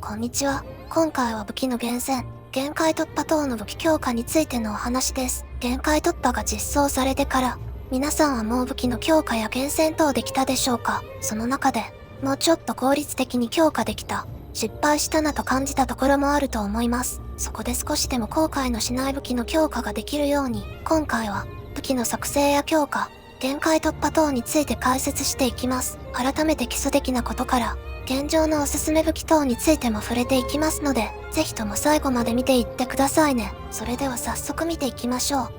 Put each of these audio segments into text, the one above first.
こんにちは。今回は武器の厳選、限界突破等の武器強化についてのお話です。限界突破が実装されてから、皆さんはもう武器の強化や厳選等できたでしょうか？その中で、もうちょっと効率的に強化できた、失敗したなと感じたところもあると思います。そこで少しでも後悔のしない武器の強化ができるように、今回は武器の作成や強化、限界突破等について解説していきます。改めて基礎的なことから、現状のおすすめ武器等についても触れていきますので、ぜひとも最後まで見ていってくださいね。それでは早速見ていきましょう。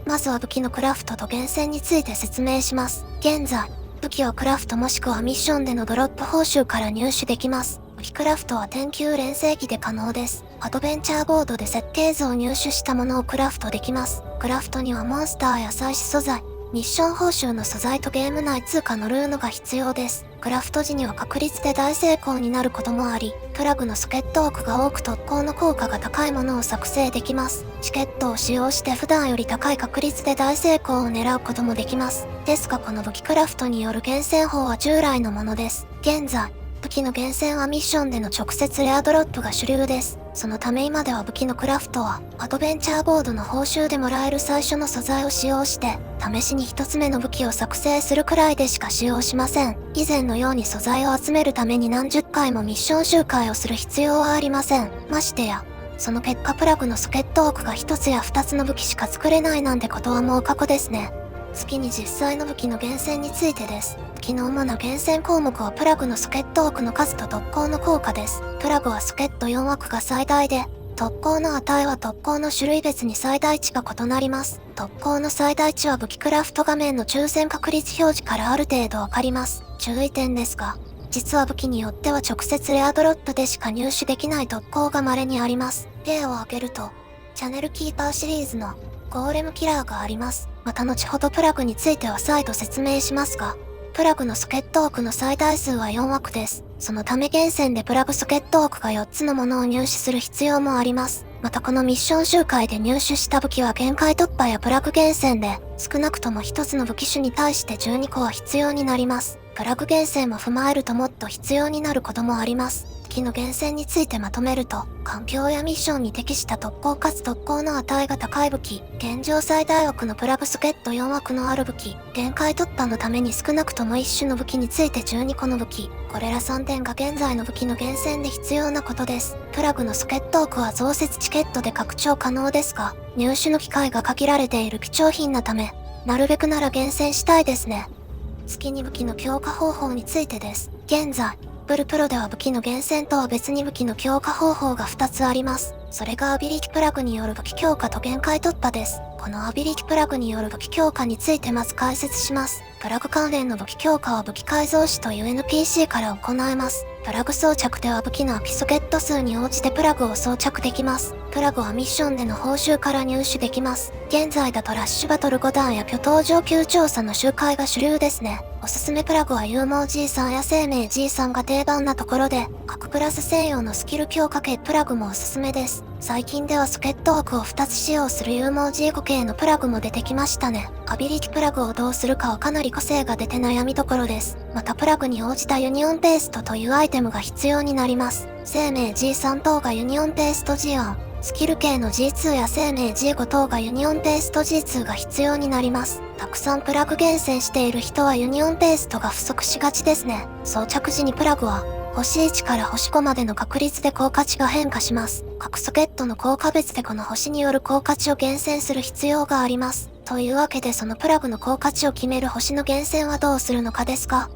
まずは武器のクラフトと厳選について説明します。現在、武器をクラフトもしくはミッションでのドロップ報酬から入手できます。武器クラフトは天球連成機で可能です。アドベンチャーボードで設計図を入手したものをクラフトできます。クラフトにはモンスターや祭祀素材、ミッション報酬の素材とゲーム内通貨のルーヌが必要です。クラフト時には確率で大成功になることもあり、プラグのソケットオークが多く特攻の効果が高いものを作成できます。チケットを使用して普段より高い確率で大成功を狙うこともできます。ですがこの武器クラフトによる厳選法は従来のものです。現在、武器の厳選はミッションでの直接レアドロップが主流です。そのため今では武器のクラフトは、アドベンチャーボードの報酬でもらえる最初の素材を使用して、試しに一つ目の武器を作成するくらいでしか使用しません。以前のように素材を集めるために何十回もミッション周回をする必要はありません。ましてや、その結果プラグのソケットオークが一つや二つの武器しか作れないなんてことはもう過去ですね。次に実際の武器の厳選についてです。武器の主な厳選項目はプラグのソケットオークの数と特攻の効果です。プラグはソケット4枠が最大で、特攻の値は特攻の種類別に最大値が異なります。特攻の最大値は武器クラフト画面の抽選確率表示からある程度わかります。注意点ですが、実は武器によっては直接レアドロップでしか入手できない特攻が稀にあります。例を挙げると、チャネルキーパーシリーズのゴーレムキラーがあります。また後ほどプラグについては再度説明しますが、プラグのソケットオークの最大数は4枠です。そのため厳選でプラグソケットオークが4つのものを入手する必要もあります。またこのミッション周回で入手した武器は限界突破やプラグ厳選で、少なくとも1つの武器種に対して12個は必要になります。プラグ厳選も踏まえるともっと必要になることもあります。武器の厳選についてまとめると、環境やミッションに適した特攻かつ特攻の値が高い武器、現状最大枠のプラグソケット4枠のある武器、限界突破のために少なくとも1種の武器について12個の武器、これら3点が現在の武器の厳選で必要なことです。プラグのソケットオークは増設チケットで拡張可能ですが、入手の機会が限られている貴重品なため、なるべくなら厳選したいですね。次に武器の強化方法についてです。現在、ブルプロでは武器の厳選とは別に武器の強化方法が2つあります。それがアビリティプラグによる武器強化と限界突破です。このアビリティプラグによる武器強化についてまず解説します。プラグ関連の武器強化は武器改造士という NPC から行えます。プラグ装着では武器の空きソケット数に応じてプラグを装着できます。プラグはミッションでの報酬から入手できます。現在だとラッシュバトル5段や巨頭上級調査の周回が主流ですね。おすすめプラグは勇猛 G さんや生命 G さんが定番なところで、各クラス専用のスキル強化系プラグもおすすめです。最近ではソケットオークを2つ使用する勇猛 G5 系のプラグも出てきましたね。アビリティプラグをどうするかはかなり個性が出て悩みどころです。またプラグに応じたユニオンペーストというアイテムが必要になります。生命 G3 等がユニオンペースト G1、スキル系の G2 や生命 G5 等がユニオンペースト G2 が必要になります。たくさんプラグ厳選している人はユニオンペーストが不足しがちですね。装着時にプラグは、星1から星5までの確率で効果値が変化します。各ソケットの効果別でこの星による効果値を厳選する必要があります。というわけでそのプラグの効果値を決める星の厳選はどうするのかですか？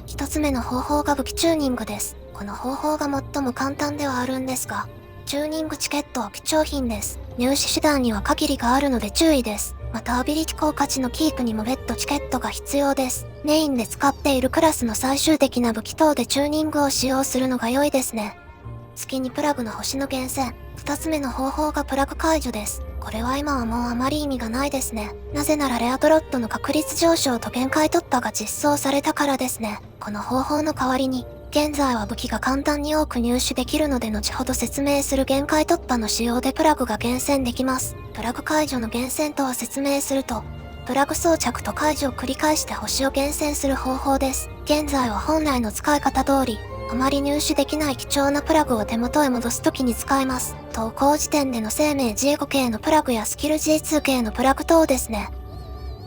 一つ目の方法が武器チューニングです。この方法が最も簡単ではあるんですが、チューニングチケットは貴重品です。入手手段には限りがあるので注意です。またアビリティ効果値のキープにも別途チケットが必要です。メインで使っているクラスの最終的な武器等でチューニングを使用するのが良いですね。次にプラグの星の厳選。二つ目の方法がプラグ解除です。これは今はもうあまり意味がないですね。なぜならレアドロットの確率上昇と限界突破が実装されたからですね。この方法の代わりに、現在は武器が簡単に多く入手できるので後ほど説明する限界突破の使用でプラグが厳選できます。プラグ解除の厳選とは説明すると、プラグ装着と解除を繰り返して星を厳選する方法です。現在は本来の使い方通り、あまり入手できない貴重なプラグを手元へ戻すときに使えます。投稿時点での生命 G5 系のプラグやスキル G2 系のプラグ等ですね。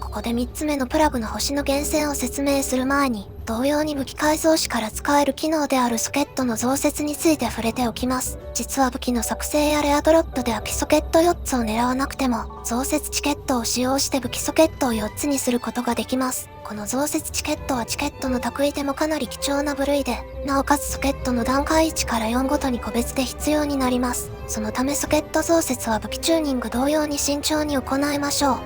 ここで3つ目のプラグの星の源泉を説明する前に、同様に武器改造時から使える機能であるソケットの増設について触れておきます。実は武器の作成やレアドロップで空きソケット4つを狙わなくても、増設チケットを使用して武器ソケットを4つにすることができます。この増設チケットはチケットの択位でもかなり貴重な部類で、なおかつソケットの段階1から4ごとに個別で必要になります。そのためソケット増設は武器チューニング同様に慎重に行いましょう。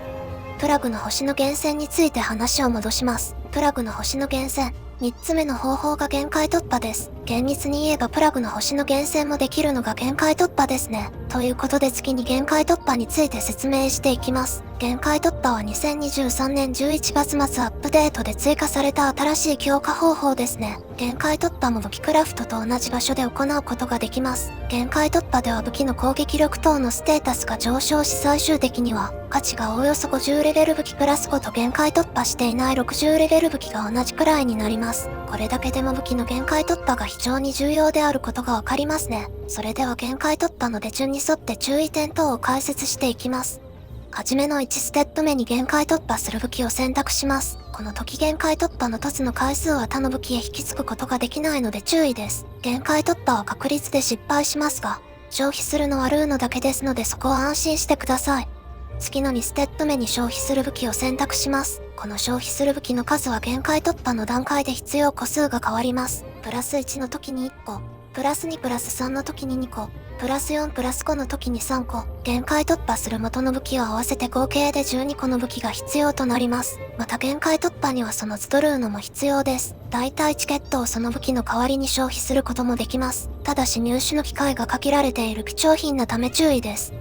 プラグの星の源泉について話を戻します。プラグの星の源泉。3つ目の方法が限界突破です。厳密に言えばプラグの星の源泉もできるのが限界突破ですね。ということで次に限界突破について説明していきます。限界突破は2023年11月末アップデートで追加された新しい強化方法ですね。限界突破も武器クラフトと同じ場所で行うことができます。限界突破では武器の攻撃力等のステータスが上昇し最終的には価値がおおよそ50レベル武器プラス5と限界突破していない60レベル武器が同じくらいになります。これだけでも武器の限界突破が非常に重要であることがわかりますね。それでは限界突破の手順に沿って注意点等を解説していきます。はじめの1ステップ目に限界突破する武器を選択します。この時限界突破の凸の回数は他の武器へ引き継ぐことができないので注意です。限界突破は確率で失敗しますが、消費するのはルーノだけですのでそこは安心してください。次の2ステップ目に消費する武器を選択します。この消費する武器の数は限界突破の段階で必要個数が変わります。プラス1の時に1個、プラス2プラス3の時に2個、プラス4プラス5の時に3個、限界突破する元の武器を合わせて合計で12個の武器が必要となります。また限界突破にはその都度ルーノも必要です。大体チケットをその武器の代わりに消費することもできます。ただし入手の機会が限られている貴重品なため注意です。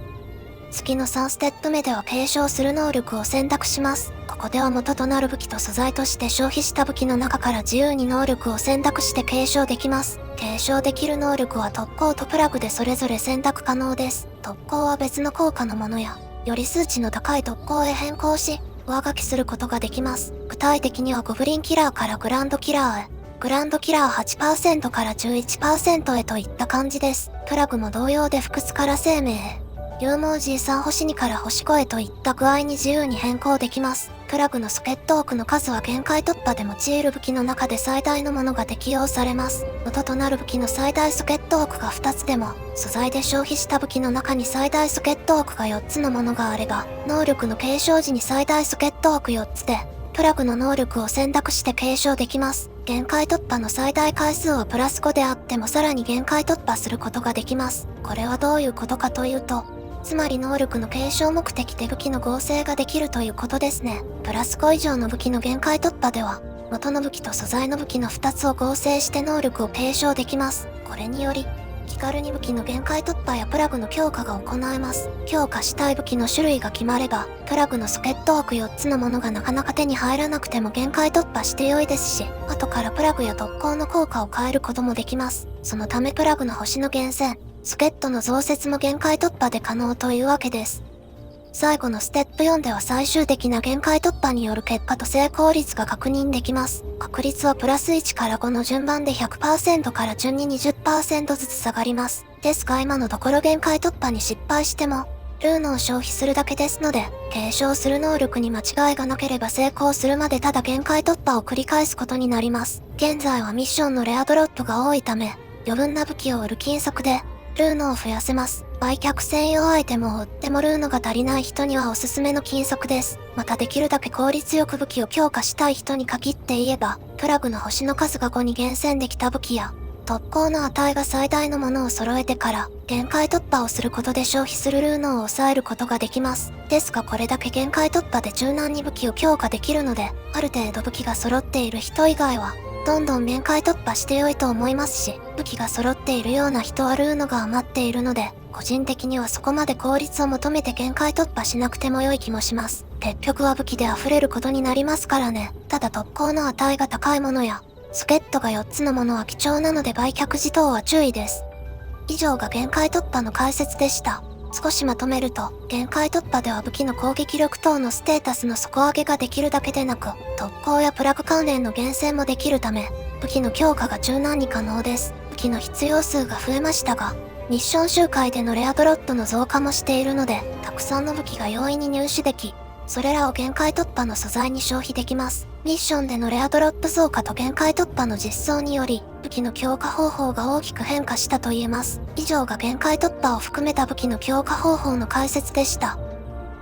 次の3ステップ目では継承する能力を選択します。ここでは元となる武器と素材として消費した武器の中から自由に能力を選択して継承できます。継承できる能力は特攻とプラグでそれぞれ選択可能です。特攻は別の効果のものや、より数値の高い特攻へ変更し、上書きすることができます。具体的にはゴブリンキラーからグランドキラーへ、グランドキラー 8% から 11% へといった感じです。プラグも同様で不屈から生命へ。有毛 G3 星2から星5へといった具合に自由に変更できます。プラグのソケットオークの数は限界突破で用いる武器の中で最大のものが適用されます。元となる武器の最大ソケットオークが2つでも、素材で消費した武器の中に最大ソケットオークが4つのものがあれば、能力の継承時に最大ソケットオーク4つで、プラグの能力を選択して継承できます。限界突破の最大回数はプラス5であってもさらに限界突破することができます。これはどういうことかというと、つまり能力の継承目的で武器の合成ができるということですね。プラス5以上の武器の限界突破では、元の武器と素材の武器の2つを合成して能力を継承できます。これにより、気軽に武器の限界突破やプラグの強化が行えます。強化したい武器の種類が決まれば、プラグのソケットオーク4つのものがなかなか手に入らなくても限界突破して良いですし、後からプラグや特攻の効果を変えることもできます。そのためプラグの星の源泉、ソケットの増設も限界突破で可能というわけです。最後のステップ4では最終的な限界突破による結果と成功率が確認できます。確率はプラス1から5の順番で 100% から順に 20% ずつ下がります。ですが今のところ限界突破に失敗しても、ルーノを消費するだけですので、継承する能力に間違いがなければ成功するまでただ限界突破を繰り返すことになります。現在はミッションのレアドロップが多いため、余分な武器を売る金策で、ルーノを増やせます。売却専用アイテムを売ってもルーノが足りない人にはおすすめの金策です。またできるだけ効率よく武器を強化したい人に限って言えば、プラグの星の数が5に厳選できた武器や、特攻の値が最大のものを揃えてから、限界突破をすることで消費するルーノを抑えることができます。ですがこれだけ限界突破で柔軟に武器を強化できるので、ある程度武器が揃っている人以外は、どんどん限界突破して良いと思いますし、武器が揃っているような人はルーノが余っているので、個人的にはそこまで効率を求めて限界突破しなくても良い気もします。結局は武器で溢れることになりますからね。ただ特攻の値が高いものや、ソケットが4つのものは貴重なので売却時等は注意です。以上が限界突破の解説でした。少しまとめると、限界突破では武器の攻撃力等のステータスの底上げができるだけでなく、特攻やプラグ関連の厳選もできるため、武器の強化が柔軟に可能です。武器の必要数が増えましたが、ミッション周回でのレアドロットの増加もしているので、たくさんの武器が容易に入手でき、それらを限界突破の素材に消費できます。ミッションでのレアドロット増加と限界突破の実装により、武器の強化方法が大きく変化したと言えます。以上が限界突破を含めた武器の強化方法の解説でした。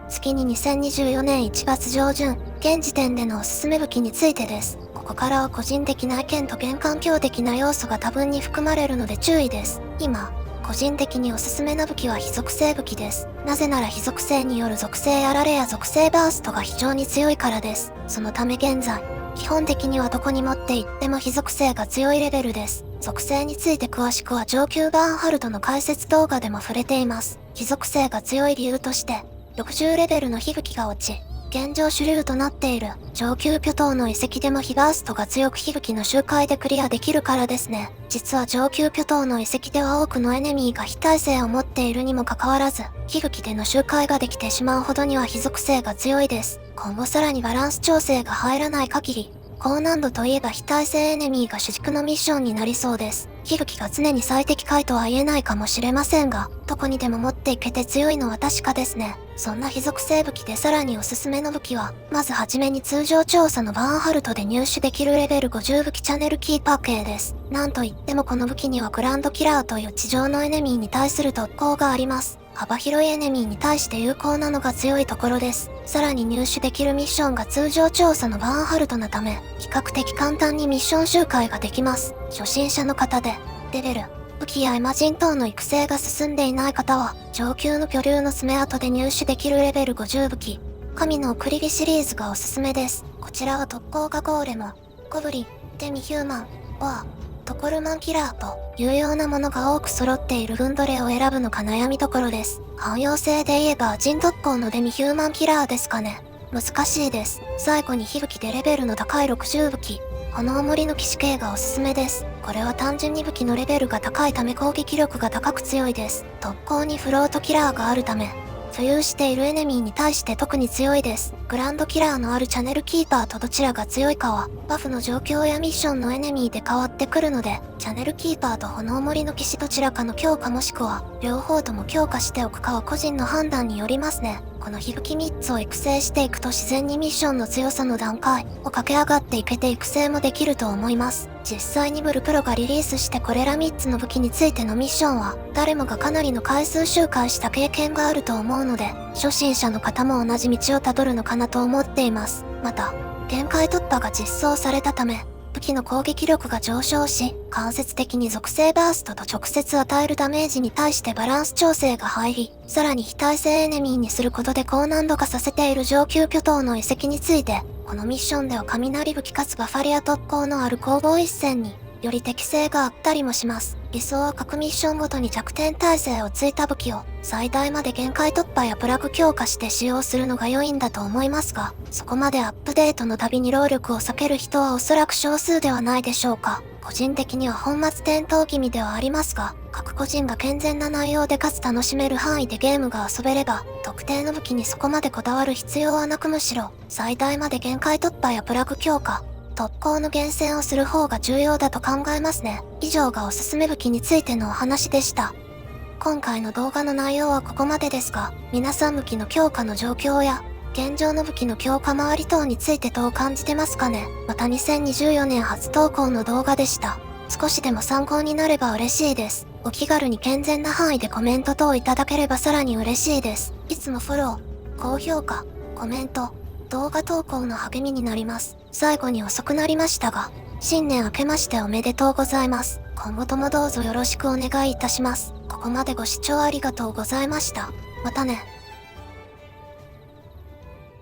次に2024年1月上旬、現時点でのおすすめ武器についてです。ここからは個人的な意見と現環境的な要素が多分に含まれるので注意です。今、個人的におすすめな武器は非属性武器です。なぜなら非属性による属性やられや属性バーストが非常に強いからです。そのため現在、基本的にはどこに持って行っても非属性が強いレベルです。属性について詳しくは上級バーンハルトの解説動画でも触れています。非属性が強い理由として、60レベルの非武器が落ち、現状主流となっている上級巨頭の遺跡でも非バーストが強く非武器の周回でクリアできるからですね。実は上級巨頭の遺跡では多くのエネミーが非耐性を持っているにもかかわらず、非武器での周回ができてしまうほどには非属性が強いです。今後さらにバランス調整が入らない限り、高難度といえば非耐性エネミーが主軸のミッションになりそうです。非武器が常に最適解とは言えないかもしれませんが、どこにでも持っていけて強いのは確かですね。そんな非属性武器でさらにおすすめの武器は、まずはじめに通常調査のバーンハルトで入手できるレベル50武器チャネルキーパー系です。なんといってもこの武器にはグランドキラーという地上のエネミーに対する特攻があります。幅広いエネミーに対して有効なのが強いところです。さらに入手できるミッションが通常調査のバーンハルトなため、比較的簡単にミッション周回ができます。初心者の方で、レベル、武器やエマジン等の育成が進んでいない方は、上級の巨竜の爪痕で入手できるレベル50武器、神の送り火シリーズがおすすめです。こちらは特攻がゴーレム、ゴブリン、デミヒューマン、オア、トコルマンキラーと有用なものが多く揃っている分どれを選ぶのか悩みどころです。汎用性で言えば人特攻のデミヒューマンキラーですかね。難しいです。最後に非武器でレベルの高い60武器、炎森の騎士系がおすすめです。これは単純に武器のレベルが高いため攻撃力が高く強いです。特攻にフロートキラーがあるため、浮遊しているエネミーに対して特に強いです。グランドキラーのあるチャネルキーパーとどちらが強いかは、バフの状況やミッションのエネミーで変わってくるので、チャネルキーパーと炎森の騎士どちらかの強化もしくは、両方とも強化しておくかは個人の判断によりますね。この非武器3つを育成していくと自然にミッションの強さの段階を駆け上がっていけて育成もできると思います。実際にブルプロがリリースしてこれら3つの武器についてのミッションは誰もがかなりの回数周回した経験があると思うので、初心者の方も同じ道をたどるのかなと思っています。また、限界突破が実装されたため、武器の攻撃力が上昇し、間接的に属性バーストと直接与えるダメージに対してバランス調整が入り、さらに非耐性エネミーにすることで高難度化させている上級巨頭の遺跡について、このミッションでは雷武器かつバファリア特攻のある攻防一戦により適性があったりもします。理想は各ミッションごとに弱点耐性をついた武器を最大まで限界突破やプラグ強化して使用するのが良いんだと思いますが、そこまでアップデートのたびに労力を避ける人はおそらく少数ではないでしょうか。個人的には本末転倒気味ではありますが、各個人が健全な内容でかつ楽しめる範囲でゲームが遊べれば、特定の武器にそこまでこだわる必要はなくむしろ、最大まで限界突破やプラグ強化、特攻の厳選をする方が重要だと考えますね。以上がおすすめ武器についてのお話でした。今回の動画の内容はここまでですが、皆さん武器の強化の状況や、現状の武器の強化周り等についてどう感じてますかね。また2024年初投稿の動画でした。少しでも参考になれば嬉しいです。お気軽に健全な範囲でコメント等いただければさらに嬉しいです。いつもフォロー、高評価、コメント、動画投稿の励みになります。最後に遅くなりましたが、新年明けましておめでとうございます。今後ともどうぞよろしくお願いいたします。ここまでご視聴ありがとうございました。またね。